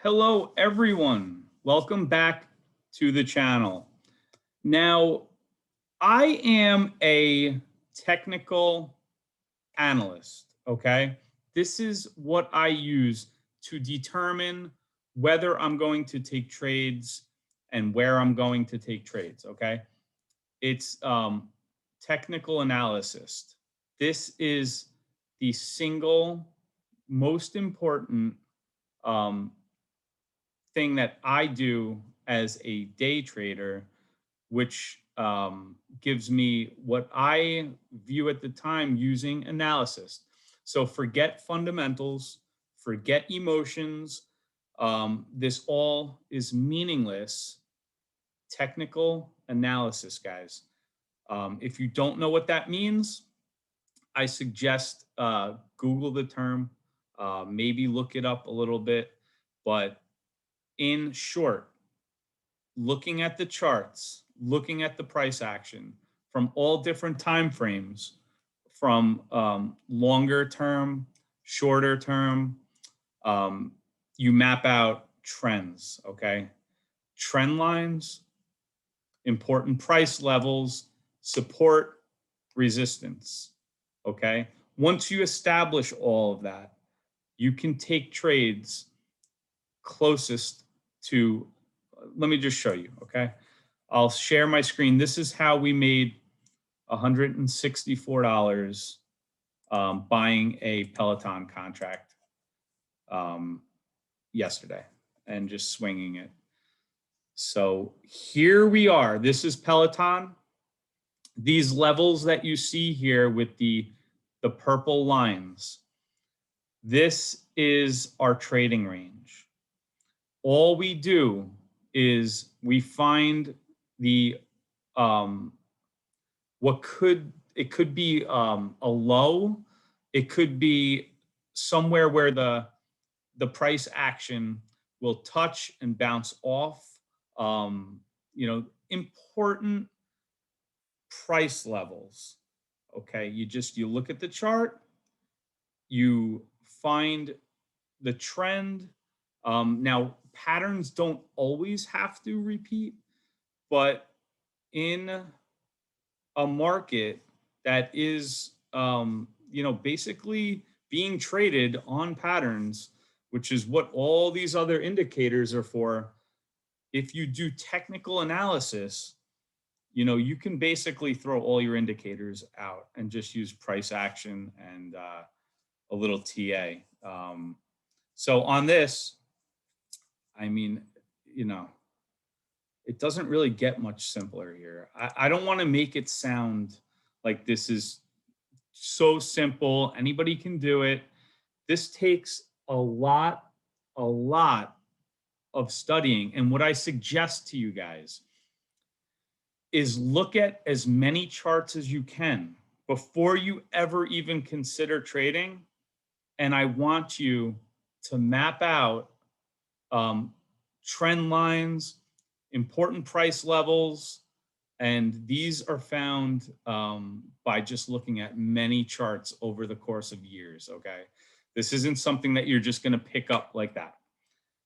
Hello, everyone. Welcome back to the channel. Now, I am a technical analyst, okay? This is what I use to determine whether I'm going to take trades and where I'm going to take trades, okay? It's technical analysis. This is the single most important um, thing that I do as a day trader, which gives me what I view at the time using analysis. So forget fundamentals, forget emotions. This all is meaningless. Technical analysis, guys. If you don't know what that means, I suggest Google the term, maybe look it up a little bit. But in short, looking at the charts, looking at the price action from all different time frames, from longer term, shorter term, um, you map out trends, okay? Trend lines, important price levels, support, resistance, okay? Once you establish all of that, you can take trades closest to, let me just show you, okay? I'll share my screen. This is how we made $164 buying a Peloton contract yesterday and just swinging it. So here we are. This is Peloton. These levels that you see here with the purple lines, this is our trading range. All we do is we find the what could be a low, it could be somewhere where the price action will touch and bounce off important price levels. Okay, you look at the chart, you find the trend. Now patterns don't always have to repeat, but in a market that is basically being traded on patterns, which is what all these other indicators are for. If you do technical analysis, you can basically throw all your indicators out and just use price action and a little TA. So on this, I mean, it doesn't really get much simpler here. I don't want to make it sound like this is so simple. Anybody can do it. This takes a lot of studying. And what I suggest to you guys is look at as many charts as you can before you ever even consider trading. And I want you to map out trend lines, important price levels, and these are found by just looking at many charts over the course of years, okay? This isn't something that you're just gonna pick up like that.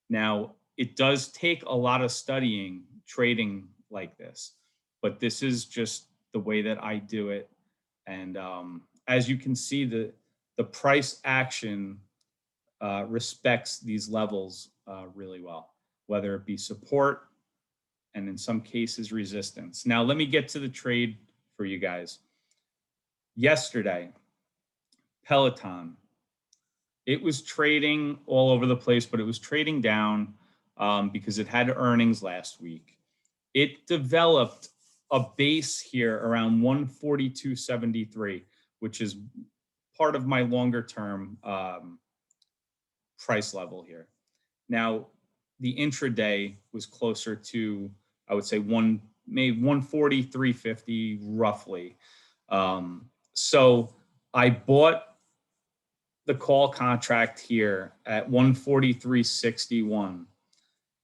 Now, it does take a lot of studying, trading like this, but this is just the way that I do it. And as you can see, the price action respects these levels really well, whether it be support and in some cases resistance. Now, let me get to the trade for you guys. Yesterday, Peloton, it was trading all over the place, but it was trading down because it had earnings last week. It developed a base here around 142.73, which is part of my longer term price level here. Now, the intraday was closer to, I would say, maybe 143.50 roughly. So I bought the call contract here at 143.61.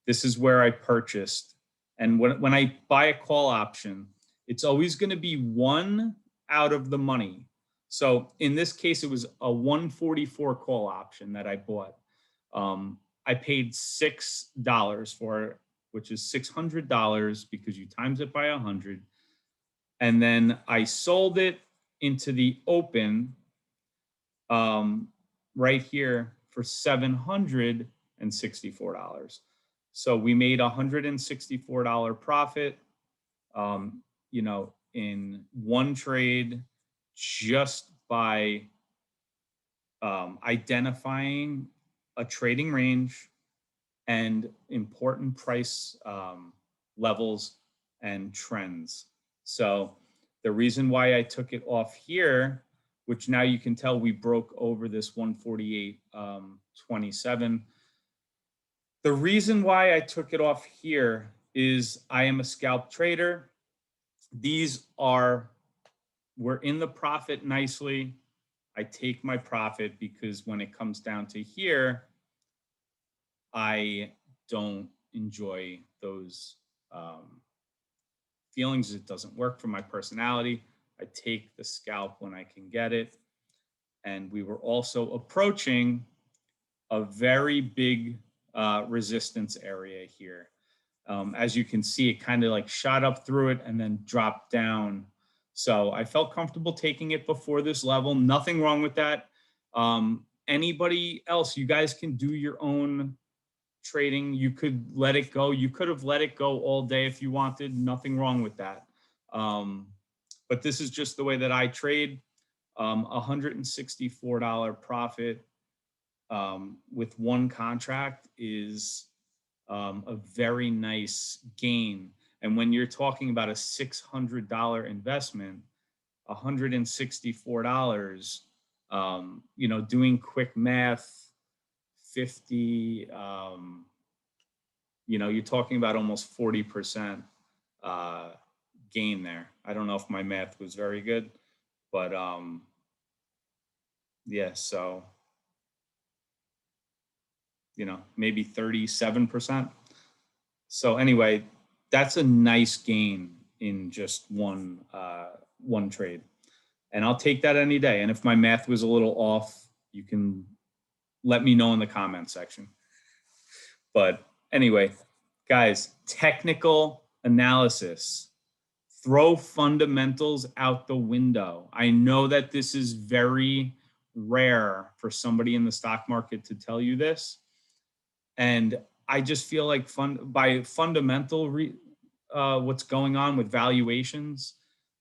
This is where I purchased. And when I buy a call option, it's always going to be one out of the money. So in this case, it was a 144 call option that I bought. I paid $6 for it, which is $600 because you times it by 100. And then I sold it into the open right here for $764. So we made $164 profit, you know, in one trade just by identifying a trading range and important price levels and trends. So the reason why I took it off here, which now you can tell we broke over this 148.27. The reason why I took it off here is I am a scalp trader. We're in the profit nicely. I take my profit because when it comes down to here, I don't enjoy those feelings. It doesn't work for my personality. I take the scalp when I can get it. And we were also approaching a very big resistance area here. As you can see, it kind of like shot up through it and then dropped down. So I felt comfortable taking it before this level. Nothing wrong with that. Anybody else, you guys can do your own trading. You could let it go. You could have let it go all day if you wanted. Nothing wrong with that. But this is just the way that I trade. $164 profit with one contract is a very nice gain. And when you're talking about a $600 investment, $164, you know, doing quick math, 50, you know, you're talking about almost 40% gain there. I don't know if my math was very good, but yeah, so, you know, maybe 37%. So anyway, that's a nice gain in just one trade. And I'll take that any day. And if my math was a little off, you can let me know in the comment section. But anyway, guys, technical analysis. Throw fundamentals out the window. I know that this is very rare for somebody in the stock market to tell you this. And I just feel like what's going on with valuations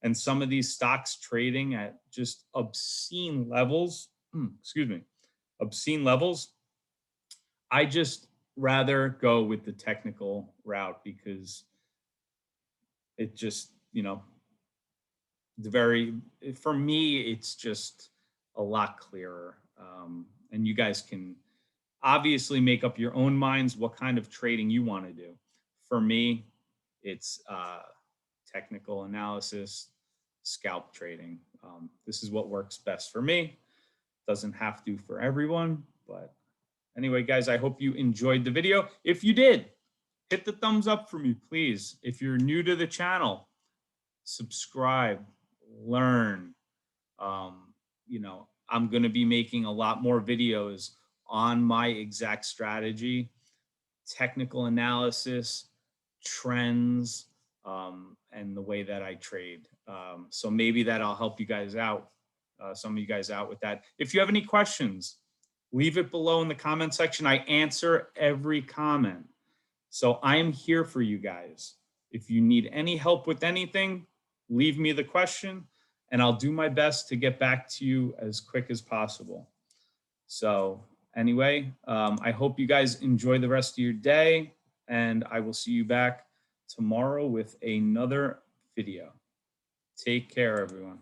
and some of these stocks trading at just obscene levels, obscene levels, I just rather go with the technical route because it just, you know, for me, it's just a lot clearer. And you guys can obviously make up your own minds what kind of trading you want to do. For me, it's technical analysis, scalp trading. This is what works best for me. Doesn't have to for everyone, but anyway, guys, I hope you enjoyed the video. If you did, hit the thumbs up for me, please. If you're new to the channel, subscribe, learn. You know, I'm going to be making a lot more videos on my exact strategy, technical analysis, trends, and the way that I trade. So maybe that'll help you guys out, some of you guys out with that. If you have any questions, leave it below in the comment section. I answer every comment. So I am here for you guys. If you need any help with anything, leave me the question and I'll do my best to get back to you as quick as possible. So anyway, I hope you guys enjoy the rest of your day and I will see you back tomorrow with another video. Take care, everyone.